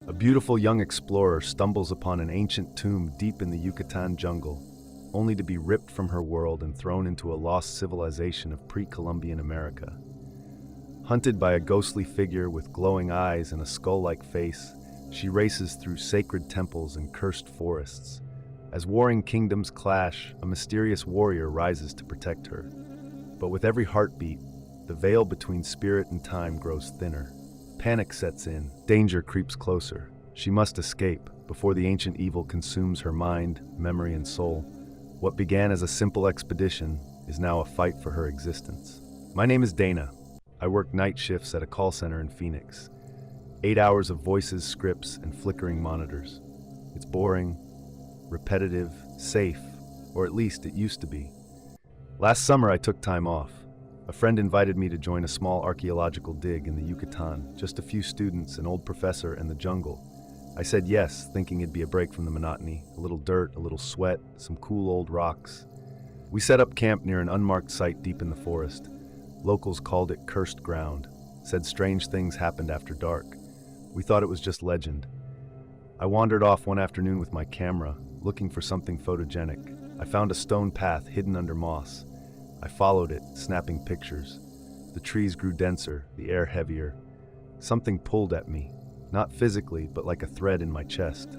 A beautiful young explorer stumbles upon an ancient tomb deep in the Yucatan jungle, only to be ripped from her world and thrown into a lost civilization of pre-Columbian America. Hunted by a ghostly figure with glowing eyes and a skull-like face, she races through sacred temples and cursed forests. As warring kingdoms clash, a mysterious warrior rises to protect her. But with every heartbeat, the veil between spirit and time grows thinner. Panic sets in, danger creeps closer. She must escape before the ancient evil consumes her mind, memory, and soul. What began as a simple expedition is now a fight for her existence. My name is Dana. I work night shifts at a call center in Phoenix. 8 hours of voices, scripts, and flickering monitors. It's boring, repetitive, safe, or at least it used to be. Last summer I took time off. A friend invited me to join a small archaeological dig in the Yucatan, just a few students, an old professor, and the jungle. I said yes, thinking it'd be a break from the monotony, a little dirt, a little sweat, some cool old rocks. We set up camp near an unmarked site deep in the forest. Locals called it cursed ground, said strange things happened after dark. We thought it was just legend. I wandered off one afternoon with my camera, looking for something photogenic. I found a stone path hidden under moss. I followed it, snapping pictures. The trees grew denser, the air heavier. Something pulled at me, not physically, but like a thread in my chest.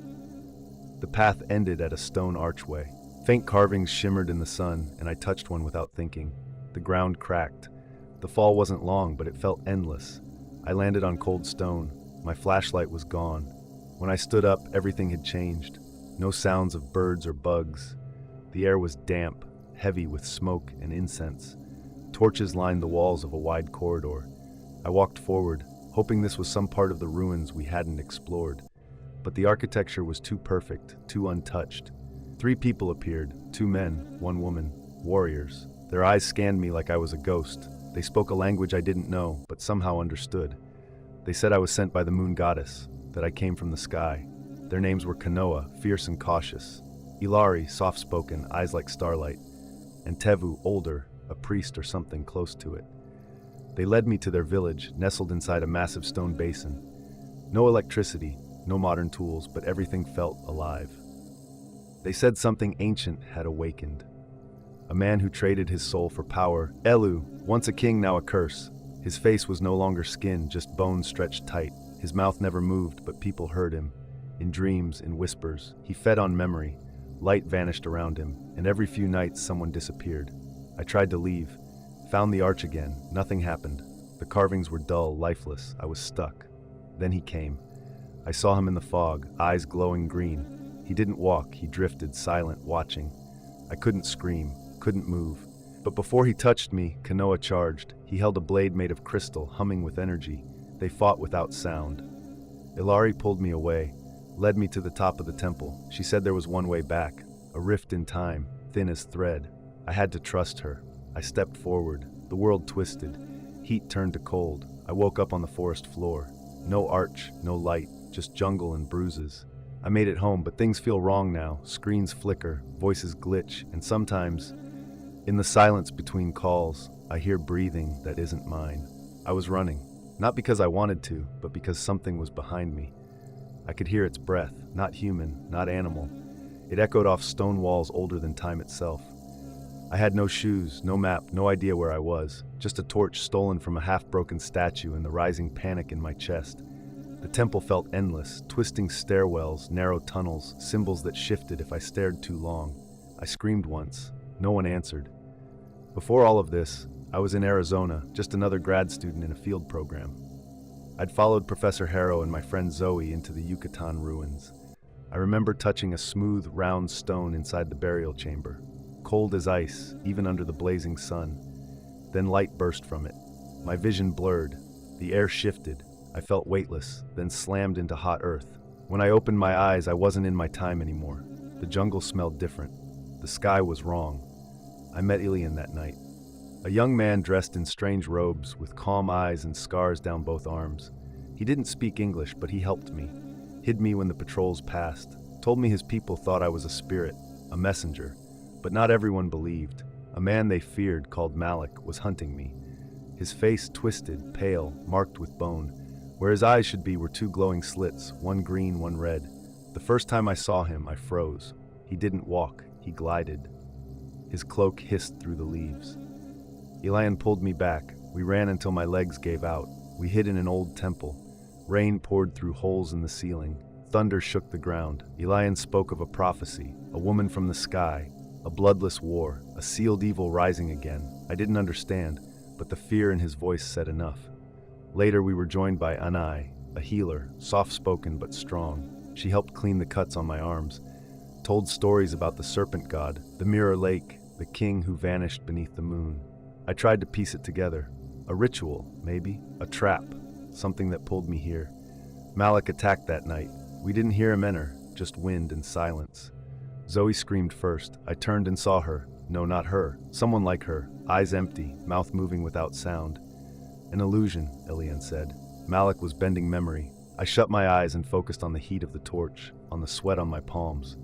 The path ended at a stone archway. Faint carvings shimmered in the sun, and I touched one without thinking. The ground cracked. The fall wasn't long, but it felt endless. I landed on cold stone. My flashlight was gone. When I stood up, everything had changed. No sounds of birds or bugs. The air was damp, heavy with smoke and incense. Torches lined the walls of a wide corridor. I walked forward, hoping this was some part of the ruins we hadn't explored. But the architecture was too perfect, too untouched. 3 people appeared, 2 men, 1 woman, warriors. Their eyes scanned me like I was a ghost. They spoke a language I didn't know, but somehow understood. They said I was sent by the moon goddess, that I came from the sky. Their names were Kanoa, fierce and cautious; Ilari, soft-spoken, eyes like starlight; and Tevu, older, a priest or something close to it. They led me to their village, nestled inside a massive stone basin. No electricity, no modern tools, but everything felt alive. They said something ancient had awakened. A man who traded his soul for power. Elu, once a king, now a curse. His face was no longer skin, just bones stretched tight. His mouth never moved, but people heard him. In dreams, in whispers. He fed on memory. Light vanished around him, and every few nights someone disappeared. I tried to leave. Found the arch again. Nothing happened. The carvings were dull, lifeless. I was stuck. Then he came. I saw him in the fog, eyes glowing green. He didn't walk, he drifted, silent, watching. I couldn't scream, couldn't move. But before he touched me, Kanoa charged. He held a blade made of crystal, humming with energy. They fought without sound. Ilari pulled me away, led me to the top of the temple. She said there was one way back, a rift in time, thin as thread. I had to trust her. I stepped forward. The world twisted. Heat turned to cold. I woke up on the forest floor. No arch, no light, just jungle and bruises. I made it home, but things feel wrong now. Screens flicker, voices glitch, and sometimes, in the silence between calls, I hear breathing that isn't mine. I was running, not because I wanted to, but because something was behind me. I could hear its breath, not human, not animal. It echoed off stone walls older than time itself. I had no shoes, no map, no idea where I was, just a torch stolen from a half-broken statue and the rising panic in my chest. The temple felt endless, twisting stairwells, narrow tunnels, symbols that shifted if I stared too long. I screamed once. No one answered. Before all of this, I was in Arizona, just another grad student in a field program. I'd followed Professor Harrow and my friend Zoe into the Yucatan ruins. I remember touching a smooth, round stone inside the burial chamber, cold as ice, even under the blazing sun. Then light burst from it. My vision blurred. The air shifted. I felt weightless, then slammed into hot earth. When I opened my eyes, I wasn't in my time anymore. The jungle smelled different. The sky was wrong. I met Ilian that night. A young man dressed in strange robes, with calm eyes and scars down both arms. He didn't speak English, but he helped me. Hid me when the patrols passed. Told me his people thought I was a spirit, a messenger. But not everyone believed. A man they feared, called Malik, was hunting me. His face twisted, pale, marked with bone. Where his eyes should be were two glowing slits, one green, one red. The first time I saw him, I froze. He didn't walk, he glided. His cloak hissed through the leaves. Elian pulled me back. We ran until my legs gave out. We hid in an old temple. Rain poured through holes in the ceiling. Thunder shook the ground. Elian spoke of a prophecy, a woman from the sky, a bloodless war, a sealed evil rising again. I didn't understand, but the fear in his voice said enough. Later we were joined by Anai, a healer, soft-spoken but strong. She helped clean the cuts on my arms, told stories about the serpent god, the mirror lake, the king who vanished beneath the moon. I tried to piece it together. A ritual, maybe, a trap, something that pulled me here. Malik attacked that night. We didn't hear him enter, just wind and silence. Zoe screamed first. I turned and saw her. No, not her. Someone like her, eyes empty, mouth moving without sound. An illusion, Elian said. Malik was bending memory. I shut my eyes and focused on the heat of the torch, on the sweat on my palms.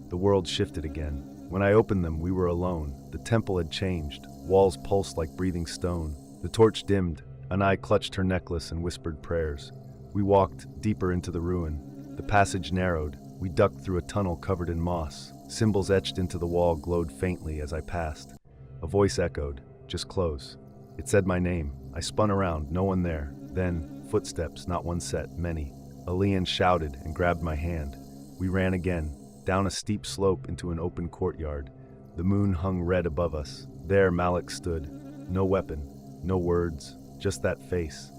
The world shifted again. When I opened them, we were alone. The temple had changed. Walls pulsed like breathing stone. The torch dimmed. Anai clutched her necklace and whispered prayers. We walked deeper into the ruin. The passage narrowed. We ducked through a tunnel covered in moss. Symbols etched into the wall glowed faintly as I passed. A voice echoed, just close. It said my name. I spun around, no one there. Then, footsteps, not one set, many. Elian shouted and grabbed my hand. We ran again, down a steep slope into an open courtyard. The moon hung red above us. There Malik stood. No weapon, no words, just that face.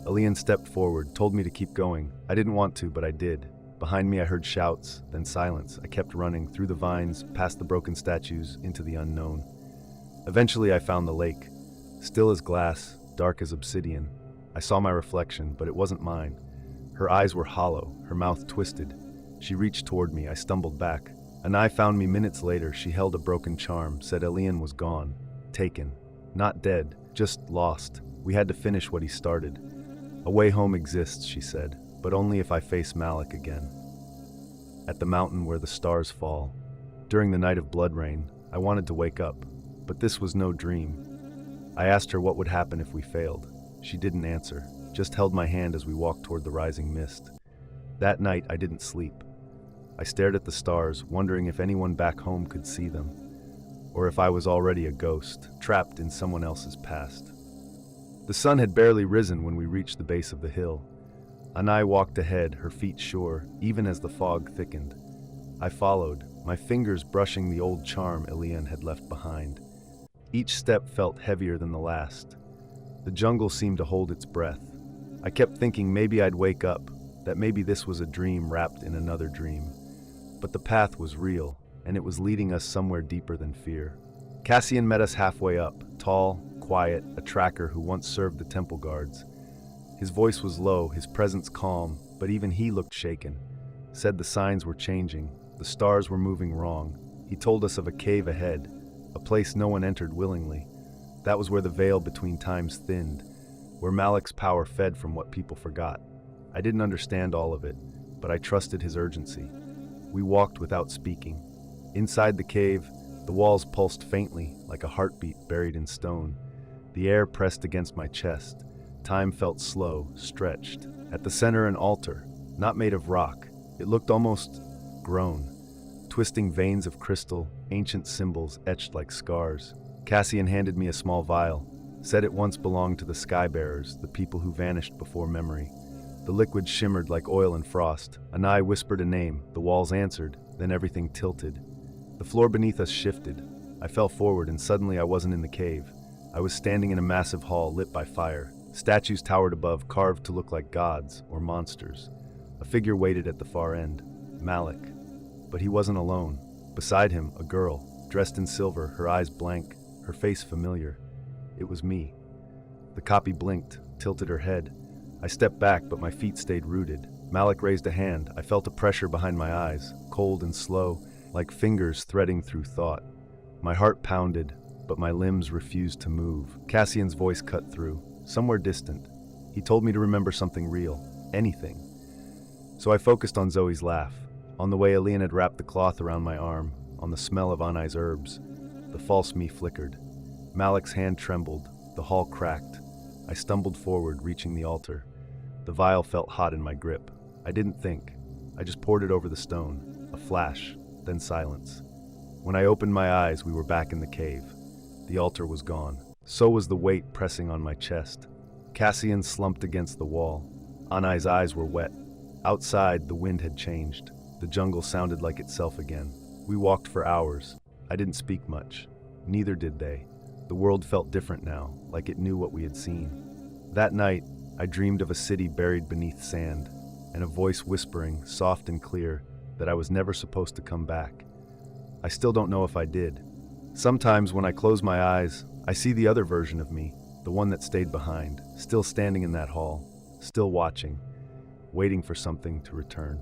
Elian stepped forward, told me to keep going. I didn't want to, but I did. Behind me I heard shouts, then silence. I kept running, through the vines, past the broken statues, into the unknown. Eventually I found the lake. Still as glass, dark as obsidian. I saw my reflection, but it wasn't mine. Her eyes were hollow, her mouth twisted. She reached toward me. I stumbled back. Anai found me minutes later. She held a broken charm, said Elian was gone, taken. Not dead, just lost. We had to finish what he started. A way home exists, she said, but only if I face Malik again. At the mountain where the stars fall. During the night of blood rain, I wanted to wake up, but this was no dream. I asked her what would happen if we failed. She didn't answer, just held my hand as we walked toward the rising mist. That night, I didn't sleep. I stared at the stars, wondering if anyone back home could see them, or if I was already a ghost, trapped in someone else's past. The sun had barely risen when we reached the base of the hill. Anai walked ahead, her feet sure, even as the fog thickened. I followed, my fingers brushing the old charm Elian had left behind. Each step felt heavier than the last. The jungle seemed to hold its breath. I kept thinking maybe I'd wake up, that maybe this was a dream wrapped in another dream. But the path was real, and it was leading us somewhere deeper than fear. Cassian met us halfway up, tall, quiet, a tracker who once served the temple guards. His voice was low, his presence calm, but even he looked shaken. Said the signs were changing, the stars were moving wrong. He told us of a cave ahead, a place no one entered willingly. That was where the veil between times thinned, where Malik's power fed from what people forgot. I didn't understand all of it, but I trusted his urgency. We walked without speaking. Inside the cave, the walls pulsed faintly, like a heartbeat buried in stone. The air pressed against my chest. Time felt slow, stretched. At the center, an altar, not made of rock. It looked almost grown. Twisting veins of crystal, ancient symbols etched like scars. Cassian handed me a small vial, said it once belonged to the Skybearers, the people who vanished before memory. The liquid shimmered like oil and frost. Anai whispered a name, the walls answered, then everything tilted. The floor beneath us shifted. I fell forward and suddenly I wasn't in the cave. I was standing in a massive hall lit by fire. Statues towered above, carved to look like gods or monsters. A figure waited at the far end, Malik. But he wasn't alone. Beside him, a girl, dressed in silver, her eyes blank, her face familiar. It was me. The copy blinked, tilted her head. I stepped back, but my feet stayed rooted. Malik raised a hand. I felt a pressure behind my eyes, cold and slow, like fingers threading through thought. My heart pounded, but my limbs refused to move. Cassian's voice cut through, somewhere distant. He told me to remember something real, anything. So I focused on Zoe's laugh, on the way Elian had wrapped the cloth around my arm, on the smell of Anai's herbs. The false me flickered. Malik's hand trembled, the hall cracked. I stumbled forward, reaching the altar. The vial felt hot in my grip. I didn't think. I just poured it over the stone. A flash, then silence. When I opened my eyes, we were back in the cave. The altar was gone. So was the weight pressing on my chest. Cassian slumped against the wall. Anai's eyes were wet. Outside, the wind had changed. The jungle sounded like itself again. We walked for hours. I didn't speak much. Neither did they. The world felt different now, like it knew what we had seen. That night, I dreamed of a city buried beneath sand, and a voice whispering, soft and clear, that I was never supposed to come back. I still don't know if I did. Sometimes when I close my eyes, I see the other version of me, the one that stayed behind, still standing in that hall, still watching, waiting for something to return.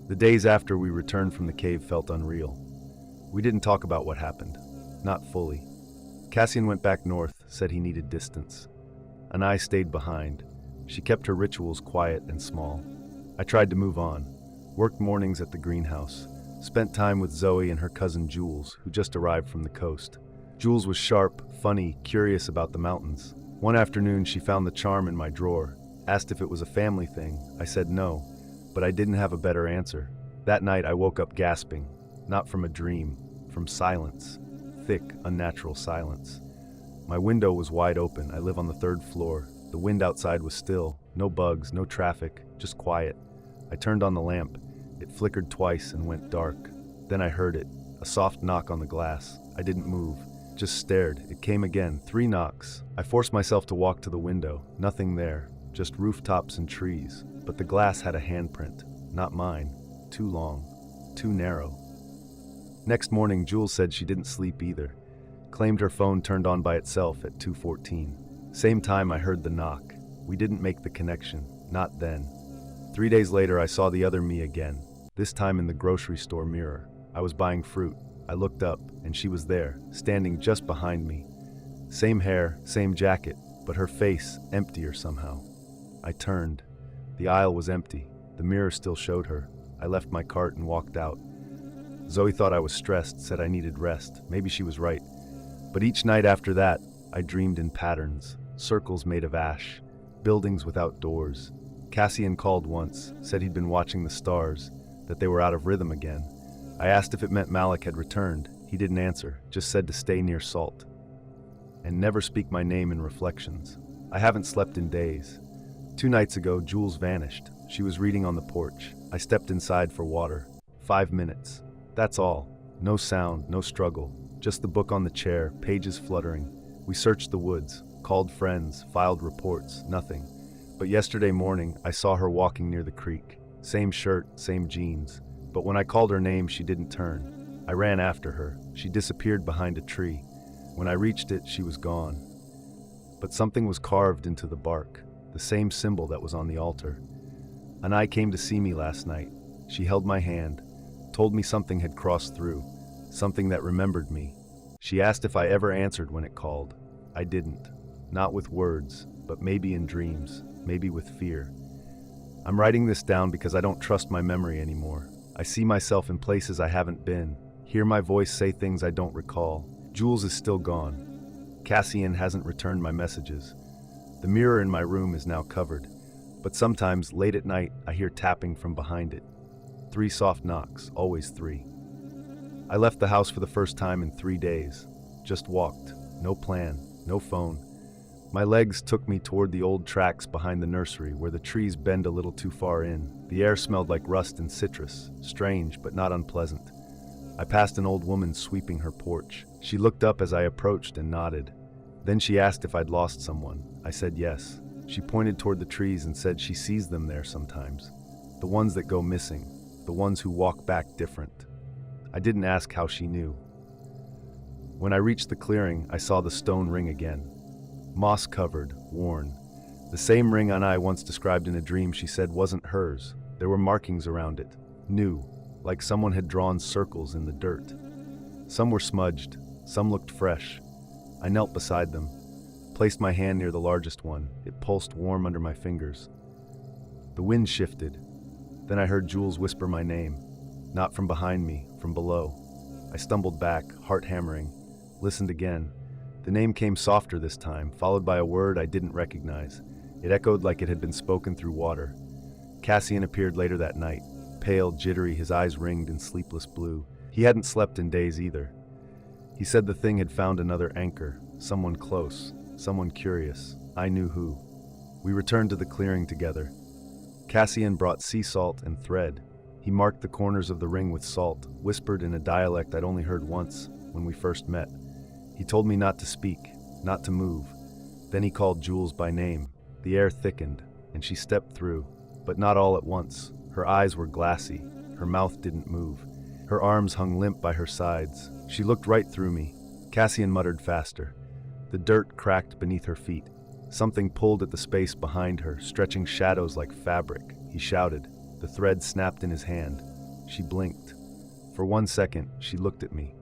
The days after we returned from the cave felt unreal. We didn't talk about what happened, not fully. Cassian went back north, said he needed distance. Anai stayed behind. She kept her rituals quiet and small. I tried to move on, worked mornings at the greenhouse, spent time with Zoe and her cousin Jules, who just arrived from the coast. Jules was sharp, funny, curious about the mountains. One afternoon, she found the charm in my drawer, asked if it was a family thing. I said no, but I didn't have a better answer. That night, I woke up gasping, not from a dream, from silence, thick, unnatural silence. My window was wide open. I live on the 3rd floor. The wind outside was still, no bugs, no traffic, just quiet. I turned on the lamp. It flickered twice and went dark. Then I heard it, a soft knock on the glass. I didn't move, just stared. It came again, 3 knocks. I forced myself to walk to the window. Nothing there, just rooftops and trees. But the glass had a handprint, not mine. Too long, too narrow. Next morning, Jules said she didn't sleep either. Claimed her phone turned on by itself at 2:14. Same time I heard the knock. We didn't make the connection, not then. 3 days later, I saw the other me again, this time in the grocery store mirror. I was buying fruit. I looked up, and she was there, standing just behind me. Same hair, same jacket, but her face emptier somehow. I turned. The aisle was empty. The mirror still showed her. I left my cart and walked out. Zoe thought I was stressed, said I needed rest. Maybe she was right. But each night after that, I dreamed in patterns, circles made of ash, buildings without doors. Cassian called once, said he'd been watching the stars, that they were out of rhythm again. I asked if it meant Malik had returned. He didn't answer, just said to stay near salt. And never speak my name in reflections. I haven't slept in days. 2 nights ago, Jules vanished. She was reading on the porch. I stepped inside for water. 5 minutes. That's all. No sound, no struggle. Just the book on the chair, pages fluttering. We searched the woods, called friends, filed reports, nothing. But yesterday morning, I saw her walking near the creek. Same shirt, same jeans. But when I called her name, she didn't turn. I ran after her. She disappeared behind a tree. When I reached it, she was gone. But something was carved into the bark, the same symbol that was on the altar. Anai came to see me last night. She held my hand, told me something had crossed through, something that remembered me. She asked if I ever answered when it called. I didn't. Not with words, but maybe in dreams, maybe with fear. I'm writing this down because I don't trust my memory anymore. I see myself in places I haven't been, hear my voice say things I don't recall. Jules is still gone. Cassian hasn't returned my messages. The mirror in my room is now covered, but sometimes late at night I hear tapping from behind it. 3 soft knocks, always 3. I left the house for the first time in 3 days. Just walked, no plan, no phone. My legs took me toward the old tracks behind the nursery where the trees bend a little too far in. The air smelled like rust and citrus, strange but not unpleasant. I passed an old woman sweeping her porch. She looked up as I approached and nodded. Then she asked if I'd lost someone. I said yes. She pointed toward the trees and said she sees them there sometimes. The ones that go missing, the ones who walk back different. I didn't ask how she knew. When I reached the clearing, I saw the stone ring again. Moss-covered, worn. The same ring Anai once described in a dream she said wasn't hers. There were markings around it, new, like someone had drawn circles in the dirt. Some were smudged, some looked fresh. I knelt beside them, placed my hand near the largest one. It pulsed warm under my fingers. The wind shifted. Then I heard Jules whisper my name, not from behind me, from below. I stumbled back, heart hammering, listened again. The name came softer this time, followed by a word I didn't recognize. It echoed like it had been spoken through water. Cassian appeared later that night, pale, jittery, his eyes ringed in sleepless blue. He hadn't slept in days either. He said the thing had found another anchor, someone close, someone curious. I knew who. We returned to the clearing together. Cassian brought sea salt and thread. He marked the corners of the ring with salt, whispered in a dialect I'd only heard once when we first met. He told me not to speak, not to move. Then he called Jules by name. The air thickened, and she stepped through, but not all at once. Her eyes were glassy. Her mouth didn't move. Her arms hung limp by her sides. She looked right through me. Cassian muttered faster. The dirt cracked beneath her feet. Something pulled at the space behind her, stretching shadows like fabric. He shouted. The thread snapped in his hand. She blinked. For 1 second, she looked at me.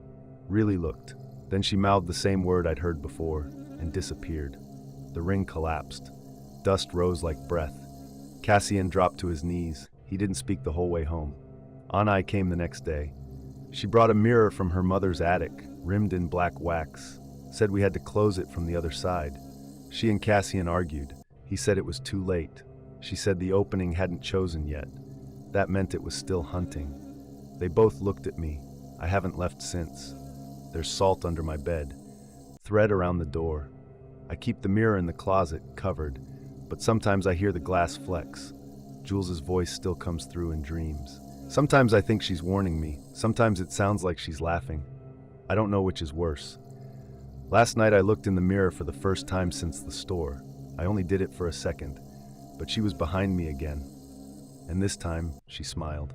Really looked. Then she mouthed the same word I'd heard before, and disappeared. The ring collapsed. Dust rose like breath. Cassian dropped to his knees. He didn't speak the whole way home. Anai came the next day. She brought a mirror from her mother's attic, rimmed in black wax. Said we had to close it from the other side. She and Cassian argued. He said it was too late. She said the opening hadn't chosen yet. That meant it was still hunting. They both looked at me. I haven't left since. There's salt under my bed. Thread around the door. I keep the mirror in the closet, covered, but sometimes I hear the glass flex. Jules's voice still comes through in dreams. Sometimes I think she's warning me. Sometimes it sounds like she's laughing. I don't know which is worse. Last night I looked in the mirror for the first time since the store. I only did it for a second, but she was behind me again. And this time, she smiled.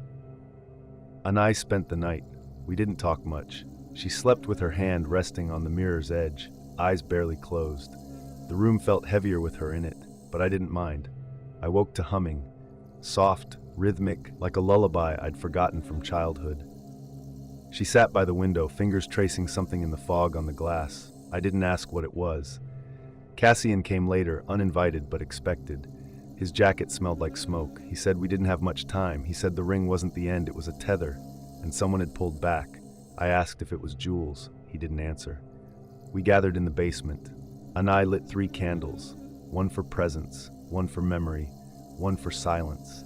Anai spent the night. We didn't talk much. She slept with her hand resting on the mirror's edge, eyes barely closed. The room felt heavier with her in it, but I didn't mind. I woke to humming, soft, rhythmic, like a lullaby I'd forgotten from childhood. She sat by the window, fingers tracing something in the fog on the glass. I didn't ask what it was. Cassian came later, uninvited but expected. His jacket smelled like smoke. He said we didn't have much time. He said the ring wasn't the end, it was a tether, and someone had pulled back. I asked if it was Jules. He didn't answer. We gathered in the basement. Anai lit 3 candles, one for presence, one for memory, one for silence.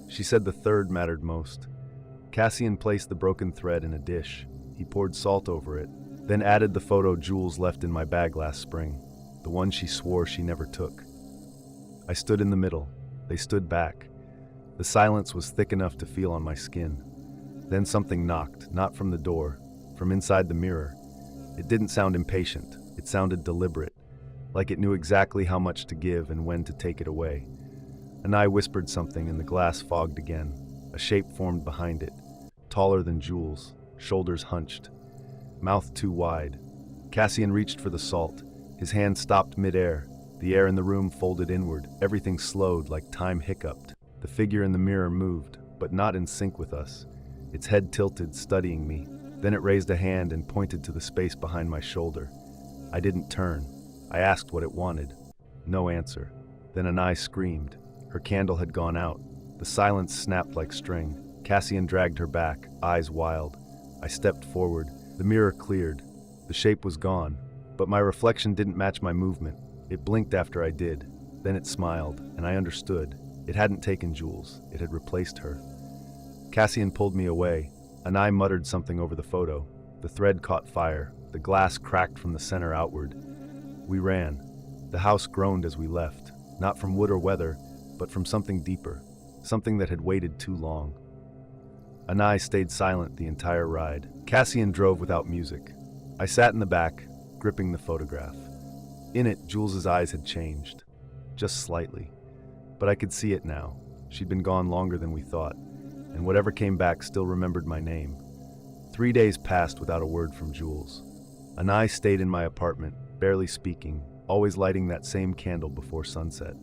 She said the third mattered most. Cassian placed the broken thread in a dish. He poured salt over it, then added the photo Jules left in my bag last spring, the one she swore she never took. I stood in the middle. They stood back. The silence was thick enough to feel on my skin. Then something knocked, not from the door, from inside the mirror. It didn't sound impatient. It sounded deliberate, like it knew exactly how much to give and when to take it away. Anai whispered something and the glass fogged again. A shape formed behind it, taller than Jules, shoulders hunched, mouth too wide. Cassian reached for the salt. His hand stopped midair. The air in the room folded inward. Everything slowed like time hiccuped. The figure in the mirror moved, but not in sync with us. Its head tilted, studying me. Then it raised a hand and pointed to the space behind my shoulder. I didn't turn. I asked what it wanted. No answer. Then Anai screamed. Her candle had gone out. The silence snapped like string. Cassian dragged her back, eyes wild. I stepped forward. The mirror cleared. The shape was gone, but my reflection didn't match my movement. It blinked after I did. Then it smiled, and I understood. It hadn't taken Jules. It had replaced her. Cassian pulled me away. Anai muttered something over the photo. The thread caught fire. The glass cracked from the center outward. We ran. The house groaned as we left, not from wood or weather, but from something deeper, something that had waited too long. Anai stayed silent the entire ride. Cassian drove without music. I sat in the back, gripping the photograph. In it, Jules's eyes had changed, just slightly. But I could see it now. She'd been gone longer than we thought, and whatever came back still remembered my name. 3 days passed without a word from Jules. Anai stayed in my apartment, barely speaking, always lighting that same candle before sunset.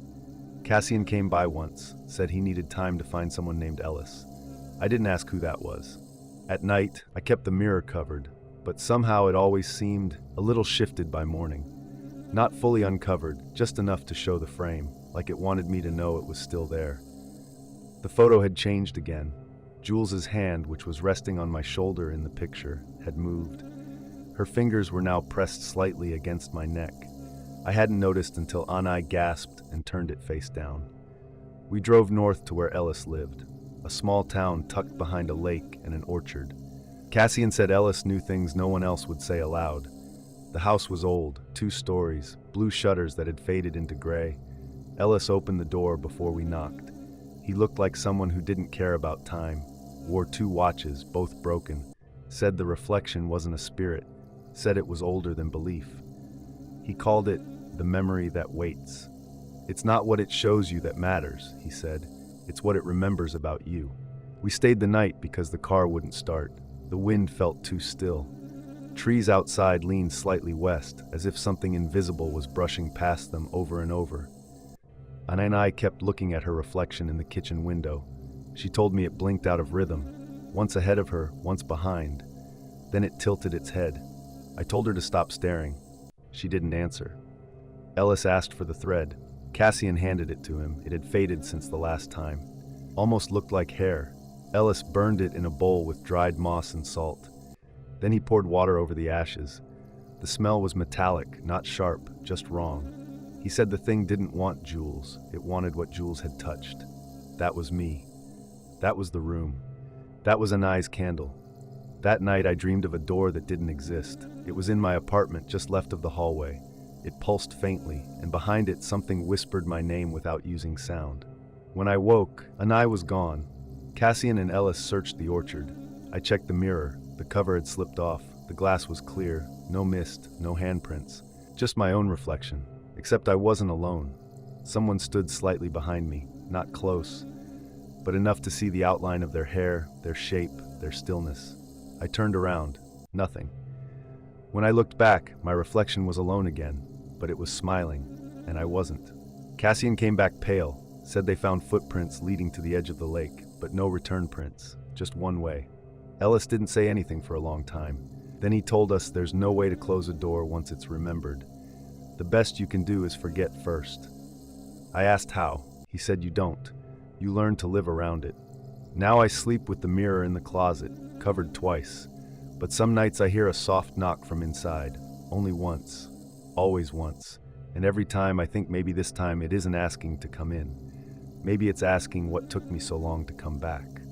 Cassian came by once, said he needed time to find someone named Ellis. I didn't ask who that was. At night, I kept the mirror covered, but somehow it always seemed a little shifted by morning. Not fully uncovered, just enough to show the frame, like it wanted me to know it was still there. The photo had changed again. Jules's hand, which was resting on my shoulder in the picture, had moved. Her fingers were now pressed slightly against my neck. I hadn't noticed until Anai gasped and turned it face down. We drove north to where Ellis lived, a small town tucked behind a lake and an orchard. Cassian said Ellis knew things no one else would say aloud. The house was old, 2 stories, blue shutters that had faded into gray. Ellis opened the door before we knocked. He looked like someone who didn't care about time, wore 2 watches, both broken, said the reflection wasn't a spirit, said it was older than belief. He called it the memory that waits. It's not what it shows you that matters, he said. It's what it remembers about you. We stayed the night because the car wouldn't start. The wind felt too still. Trees outside leaned slightly west, as if something invisible was brushing past them over and over. Anai kept looking at her reflection in the kitchen window. She told me it blinked out of rhythm, once ahead of her, once behind. Then it tilted its head. I told her to stop staring. She didn't answer. Ellis asked for the thread. Cassian handed it to him. It had faded since the last time. Almost looked like hair. Ellis burned it in a bowl with dried moss and salt. Then he poured water over the ashes. The smell was metallic, not sharp, just wrong. He said the thing didn't want Jules. It wanted what Jules had touched. That was me. That was the room. That was Anai's candle. That night I dreamed of a door that didn't exist. It was in my apartment just left of the hallway. It pulsed faintly, and behind it something whispered my name without using sound. When I woke, Anai was gone. Cassian and Ellis searched the orchard. I checked the mirror. The cover had slipped off. The glass was clear. No mist, no handprints. Just my own reflection. Except I wasn't alone. Someone stood slightly behind me, not close, but enough to see the outline of their hair, their shape, their stillness. I turned around. Nothing. When I looked back, my reflection was alone again, but it was smiling, and I wasn't. Cassian came back pale, said they found footprints leading to the edge of the lake, but no return prints, just one way. Ellis didn't say anything for a long time. Then he told us there's no way to close a door once it's remembered. The best you can do is forget first. I asked how. He said you don't. You learn to live around it. Now I sleep with the mirror in the closet, covered twice. But some nights I hear a soft knock from inside. Only once. Always once. And every time I think maybe this time it isn't asking to come in. Maybe it's asking what took me so long to come back.